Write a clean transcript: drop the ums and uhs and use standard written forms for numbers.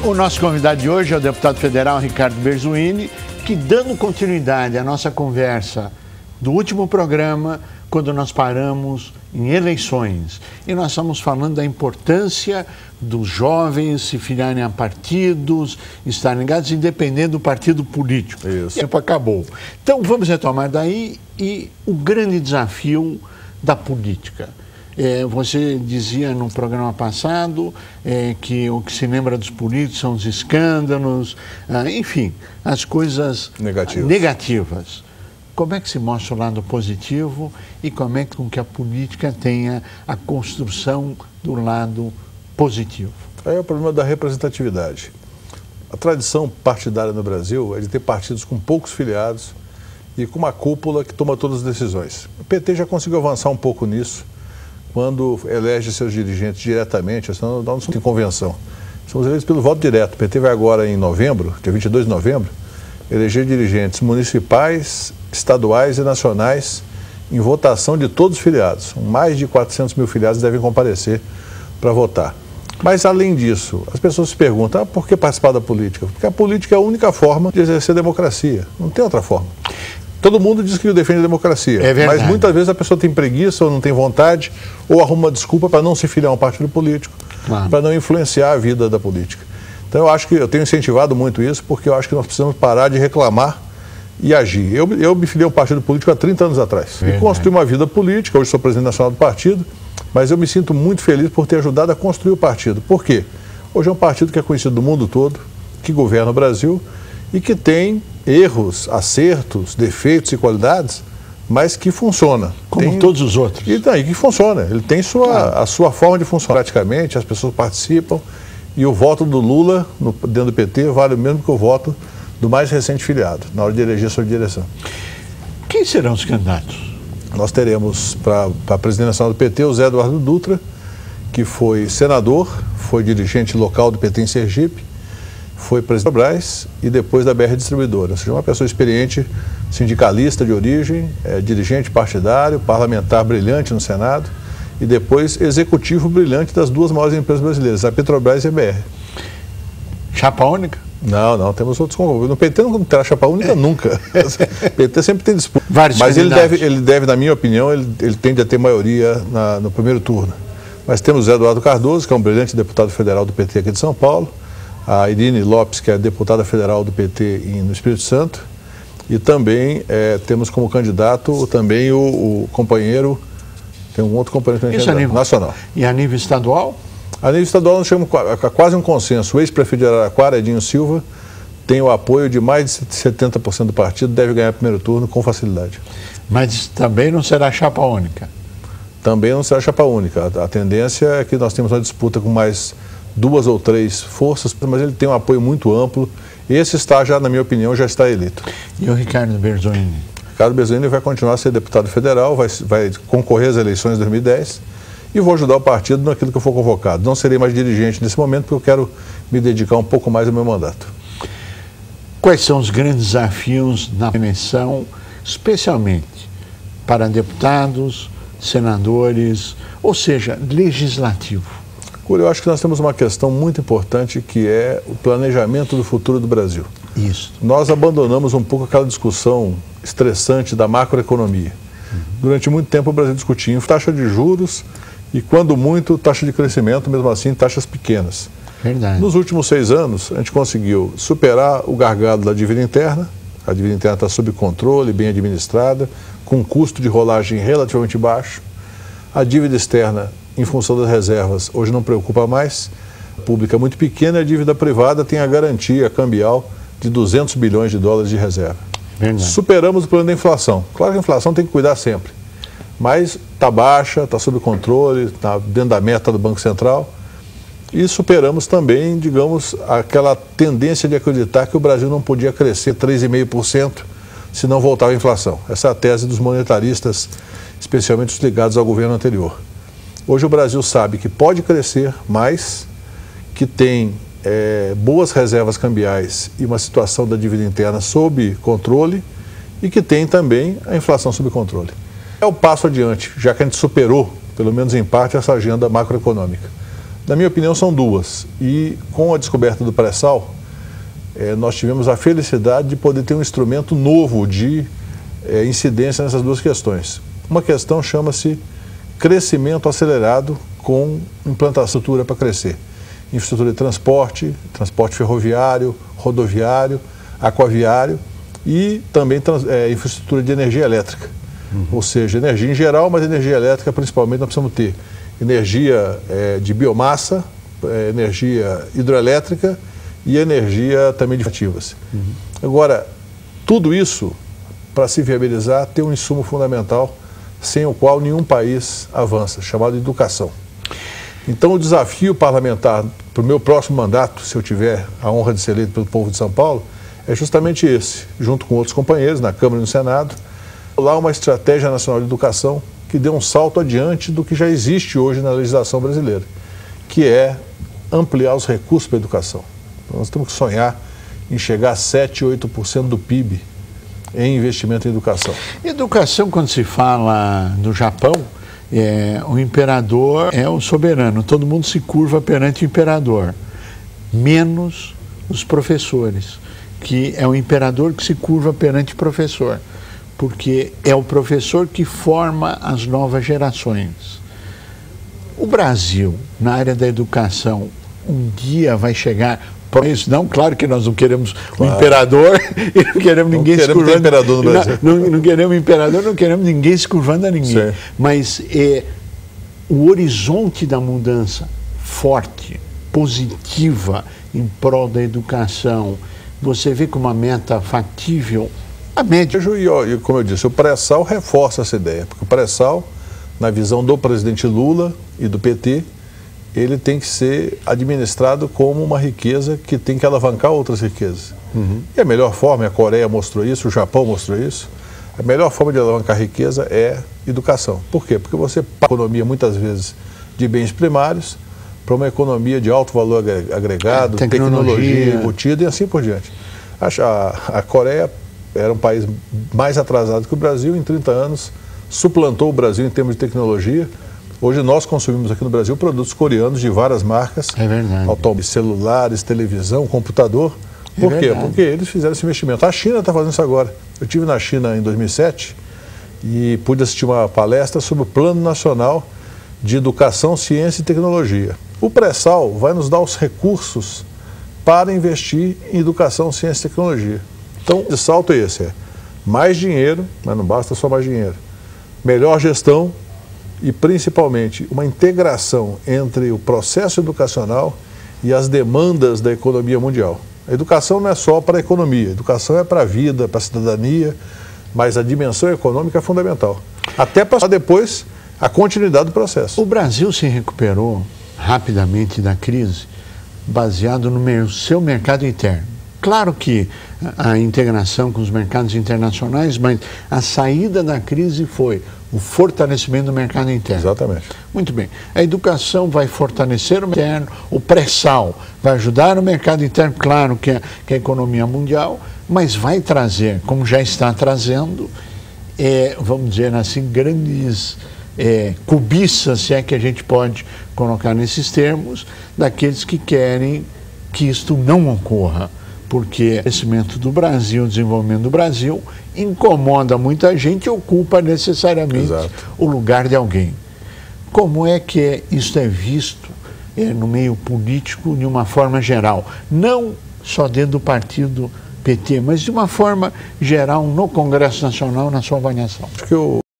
O nosso convidado de hoje é o deputado federal Ricardo Berzoini, que, dando continuidade à nossa conversa do último programa, quando nós paramos em eleições, e nós estamos falando da importância dos jovens se filiarem a partidos, estarem ligados, independente do partido político. Isso. O tempo acabou. Então, vamos retomar daí e o grande desafio da política. Você dizia no programa passado que o que se lembra dos políticos são os escândalos, enfim, as coisas negativas. Como é que se mostra o lado positivo e como é que a política tenha a construção do lado positivo? Aí é o problema da representatividade. A tradição partidária no Brasil é de ter partidos com poucos filiados e com uma cúpula que toma todas as decisões. O PT já conseguiu avançar um pouco nisso quando elege seus dirigentes diretamente, senão não tem convenção. Somos eleitos pelo voto direto. O PT vai agora em novembro, dia 22 de novembro, eleger dirigentes municipais, estaduais e nacionais em votação de todos os filiados. Mais de 400 mil filiados devem comparecer para votar. Mas, além disso, as pessoas se perguntam, por que participar da política? Porque a política é a única forma de exercer a democracia. Não tem outra forma. Todo mundo diz que defende a democracia, mas muitas vezes a pessoa tem preguiça ou não tem vontade, ou arruma uma desculpa para não se filiar a um partido político, para não influenciar a vida da política. Então eu tenho incentivado muito isso, porque eu acho que nós precisamos parar de reclamar e agir. Eu me filiei a um partido político há 30 anos atrás. E construí uma vida política, hoje sou presidente nacional do partido, mas eu me sinto muito feliz por ter ajudado a construir o partido. Por quê? Hoje é um partido que é conhecido do mundo todo, que governa o Brasil e que tem erros, acertos, defeitos e qualidades, mas que funciona. Como todos os outros. E que funciona. Ele tem a sua forma de funcionar. Praticamente, as pessoas participam e o voto do Lula dentro do PT vale o mesmo que o voto do mais recente filiado, na hora de eleger sua direção. Quem serão os candidatos? Nós teremos para presidente nacional do PT o Zé Eduardo Dutra, que foi senador, foi dirigente local do PT em Sergipe, foi presidente da Brás e depois da BR Distribuidora. Ou seja, uma pessoa experiente, sindicalista de origem, dirigente partidário, parlamentar brilhante no Senado e depois executivo brilhante das duas maiores empresas brasileiras, a Petrobras e a BR. Chapa única? Não, temos outros concorrentes. No PT não terá chapa única nunca. O PT sempre tem disputa. Mas ele deve, na minha opinião, ele tende a ter maioria no primeiro turno. Mas temos o Zé Eduardo Cardoso, que é um brilhante deputado federal do PT aqui de São Paulo, a Irine Lopes, que é deputada federal do PT no Espírito Santo, e também temos como candidato também o companheiro, tem um outro companheiro nacional. E a nível estadual? A nível estadual nós chegamos a quase um consenso. O ex-prefeito de Araraquara, Edinho Silva, tem o apoio de mais de 70% do partido, deve ganhar o primeiro turno com facilidade. Mas também não será chapa única? Também não será chapa única. A tendência é que nós temos uma disputa com mais 2 ou 3 forças, mas ele tem um apoio muito amplo. Esse está já, na minha opinião, já está eleito. E o Ricardo Berzoini? Ricardo Berzoini vai continuar a ser deputado federal, vai concorrer às eleições de 2010 e vou ajudar o partido naquilo que eu for convocado. Não serei mais dirigente nesse momento, porque eu quero me dedicar um pouco mais ao meu mandato. Quais são os grandes desafios na eleição, especialmente para deputados, senadores, ou seja, legislativo? Eu acho que nós temos uma questão muito importante, que é o planejamento do futuro do Brasil. Isso. Nós abandonamos um pouco aquela discussão estressante da macroeconomia. Durante muito tempo o Brasil discutia taxa de juros e, quando muito, taxa de crescimento, mesmo assim, taxas pequenas. Verdade. Nos últimos 6 anos, a gente conseguiu superar o gargalo da dívida interna. A dívida interna está sob controle, bem administrada, com um custo de rolagem relativamente baixo. A dívida externa, em função das reservas, hoje não preocupa mais. A pública é muito pequena e a dívida privada tem a garantia cambial de 200 bilhões de dólares de reserva. Verdade. Superamos o problema da inflação. Claro que a inflação tem que cuidar sempre, mas está baixa, está sob controle, está dentro da meta do Banco Central. E superamos também, digamos, aquela tendência de acreditar que o Brasil não podia crescer 3,5% se não voltava a inflação. Essa é a tese dos monetaristas, especialmente os ligados ao governo anterior. Hoje o Brasil sabe que pode crescer mais, que tem boas reservas cambiais e uma situação da dívida interna sob controle e que tem também a inflação sob controle. É o passo adiante, já que a gente superou, pelo menos em parte, essa agenda macroeconômica. Na minha opinião, são duas. E com a descoberta do pré-sal, nós tivemos a felicidade de poder ter um instrumento novo de incidência nessas duas questões. Uma questão chama-se crescimento acelerado com implantação para crescer. Infraestrutura de transporte, transporte ferroviário, rodoviário, aquaviário e também infraestrutura de energia elétrica. Ou seja, energia em geral, mas energia elétrica principalmente nós precisamos ter energia de biomassa, energia hidroelétrica e energia também de ativas. Agora, tudo isso, para se viabilizar, tem um insumo fundamental sem o qual nenhum país avança, chamado educação. Então, o desafio parlamentar para o meu próximo mandato, se eu tiver a honra de ser eleito pelo povo de São Paulo, é justamente esse, junto com outros companheiros na Câmara e no Senado, lá uma estratégia nacional de educação que dê um salto adiante do que já existe hoje na legislação brasileira, que é ampliar os recursos para a educação. Então, nós temos que sonhar em chegar a 7, 8% do PIB em investimento em educação. Educação, quando se fala do Japão, o imperador é o soberano, todo mundo se curva perante o imperador, menos os professores, que é o imperador que se curva perante o professor, porque é o professor que forma as novas gerações. O Brasil, na área da educação, um dia vai chegar para isso? Não, claro que nós não queremos o imperador e não queremos ninguém se curvando. Imperador no Brasil. Não queremos imperador, não queremos ninguém se curvando a ninguém. Sim. Mas o horizonte da mudança forte, positiva, em prol da educação, você vê como uma meta factível, a média. E como eu disse, o pré-sal reforça essa ideia, porque o pré-sal, na visão do presidente Lula e do PT, ele tem que ser administrado como uma riqueza que tem que alavancar outras riquezas. E a melhor forma, a Coreia mostrou isso, o Japão mostrou isso, a melhor forma de alavancar riqueza é educação. Por quê? Porque você passa a economia, muitas vezes, de bens primários para uma economia de alto valor agregado, tecnologia embutida e assim por diante. A Coreia era um país mais atrasado que o Brasil, em 30 anos, suplantou o Brasil em termos de tecnologia. Hoje nós consumimos aqui no Brasil produtos coreanos de várias marcas, automóveis, celulares, televisão, computador. Por quê? Porque eles fizeram esse investimento. A China está fazendo isso agora. Eu estive na China em 2007 e pude assistir uma palestra sobre o Plano Nacional de Educação, Ciência e Tecnologia. O pré-sal vai nos dar os recursos para investir em educação, ciência e tecnologia. Então, o salto é esse, mais dinheiro, mas não basta só mais dinheiro, melhor gestão e, principalmente, uma integração entre o processo educacional e as demandas da economia mundial. A educação não é só para a economia, a educação é para a vida, para a cidadania, mas a dimensão econômica é fundamental. Até para depois a continuidade do processo. O Brasil se recuperou rapidamente da crise baseado no seu mercado interno. Claro que a integração com os mercados internacionais, mas a saída da crise foi o fortalecimento do mercado interno. Exatamente. Muito bem. A educação vai fortalecer o mercado interno, o pré-sal vai ajudar no mercado interno, claro que é a economia mundial, mas vai trazer, como já está trazendo, vamos dizer assim, grandes cobiças, se é que a gente pode colocar nesses termos, daqueles que querem que isto não ocorra. Porque o crescimento do Brasil, o desenvolvimento do Brasil, incomoda muita gente e ocupa necessariamente o lugar de alguém. Como é que isso é visto no meio político de uma forma geral? Não só dentro do partido PT, mas de uma forma geral no Congresso Nacional, na sua avaliação. Acho que